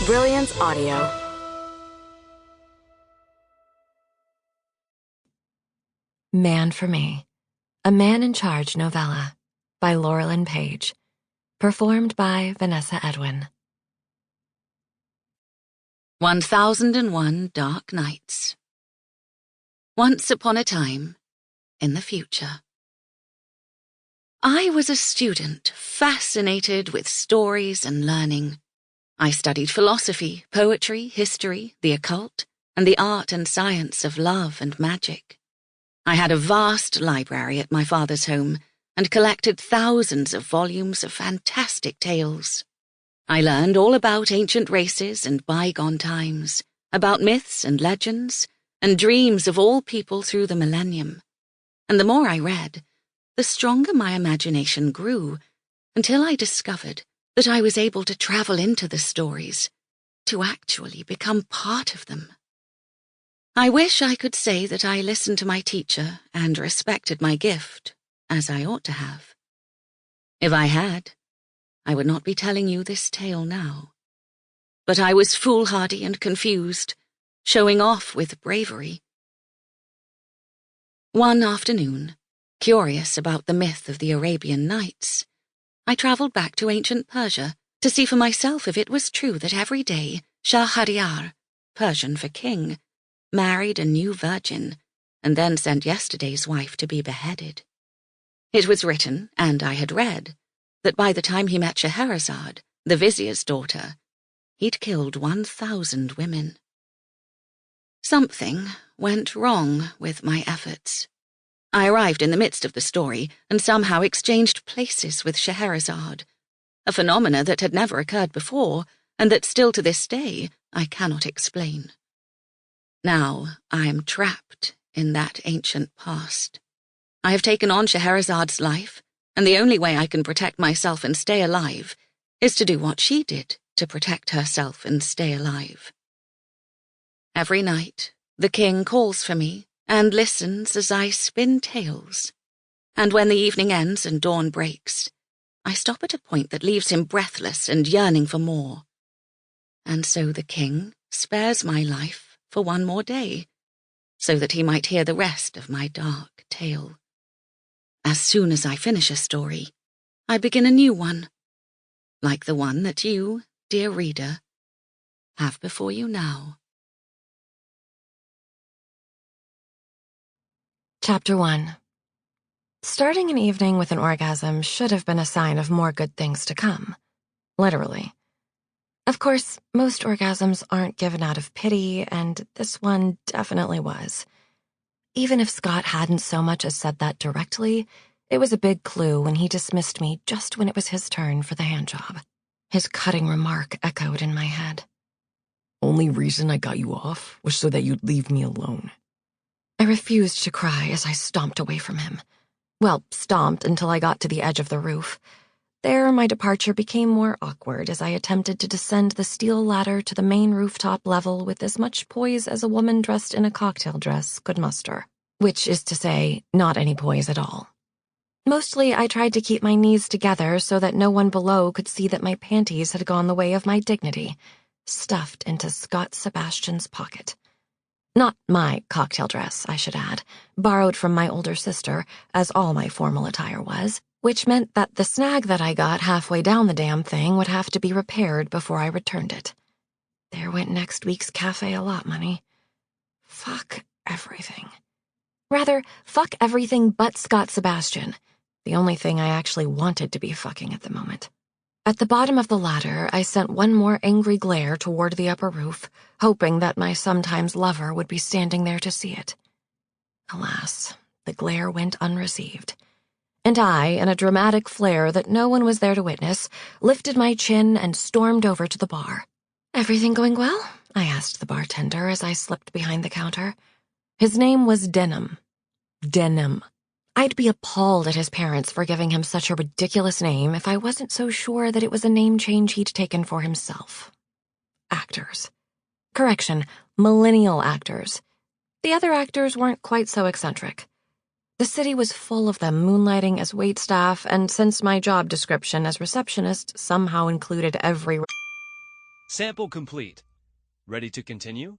Brilliance Audio. Man for Me, A Man in Charge Novella by Laurelin Paige, performed by Vanessa Edwin. 1001 Dark Nights. Once upon a time, in the future. I was a student, fascinated with stories and learning. I studied philosophy, poetry, history, the occult, and the art and science of love and magic. I had a vast library at my father's home and collected thousands of volumes of fantastic tales. I learned all about ancient races and bygone times, about myths and legends, and dreams of all people through the millennium. And the more I read, the stronger my imagination grew, until I discovered that I was able to travel into the stories, to actually become part of them. I wish I could say that I listened to my teacher and respected my gift, as I ought to have. If I had, I would not be telling you this tale now. But I was foolhardy and confused, showing off with bravery. One afternoon, curious about the myth of the Arabian Nights, I travelled back to ancient Persia to see for myself if it was true that every day Shahryar, Persian for king, married a new virgin and then sent yesterday's wife to be beheaded. It was written, and I had read, that by the time he met Scheherazade, the vizier's daughter, he'd killed 1,000 women. Something went wrong with my efforts. I arrived in the midst of the story and somehow exchanged places with Scheherazade, a phenomena that had never occurred before and that still to this day I cannot explain. Now I am trapped in that ancient past. I have taken on Scheherazade's life, and the only way I can protect myself and stay alive is to do what she did to protect herself and stay alive. Every night, the king calls for me and listens as I spin tales. And when the evening ends and dawn breaks, I stop at a point that leaves him breathless and yearning for more. And so the king spares my life for one more day, so that he might hear the rest of my dark tale. As soon as I finish a story, I begin a new one, like the one that you, dear reader, have before you now. Chapter 1. Starting an evening with an orgasm should have been a sign of more good things to come. Literally. Of course, most orgasms aren't given out of pity, and this one definitely was. Even if Scott hadn't so much as said that directly, it was a big clue when he dismissed me just when it was his turn for the handjob. His cutting remark echoed in my head. Only reason I got you off was so that you'd leave me alone. I refused to cry as I stomped away from him. Well, stomped until I got to the edge of the roof. There, my departure became more awkward as I attempted to descend the steel ladder to the main rooftop level with as much poise as a woman dressed in a cocktail dress could muster, which is to say, not any poise at all. Mostly, I tried to keep my knees together so that no one below could see that my panties had gone the way of my dignity, stuffed into Scott Sebastian's pocket. Not my cocktail dress, I should add, borrowed from my older sister, as all my formal attire was, which meant that the snag that I got halfway down the damn thing would have to be repaired before I returned it. There went next week's cafe allot money. Fuck everything. Rather, fuck everything but Scott Sebastian, the only thing I actually wanted to be fucking at the moment. At the bottom of the ladder, I sent one more angry glare toward the upper roof, hoping that my sometimes lover would be standing there to see it. Alas, the glare went unreceived. And I, in a dramatic flare that no one was there to witness, lifted my chin and stormed over to the bar. "Everything going well?" I asked the bartender as I slipped behind the counter. His name was Denham. Denham. I'd be appalled at his parents for giving him such a ridiculous name if I wasn't so sure that it was a name change he'd taken for himself. Actors. Correction, millennial actors. The other actors weren't quite so eccentric. The city was full of them moonlighting as waitstaff, and since my job description as receptionist somehow included every... Sample complete. Ready to continue?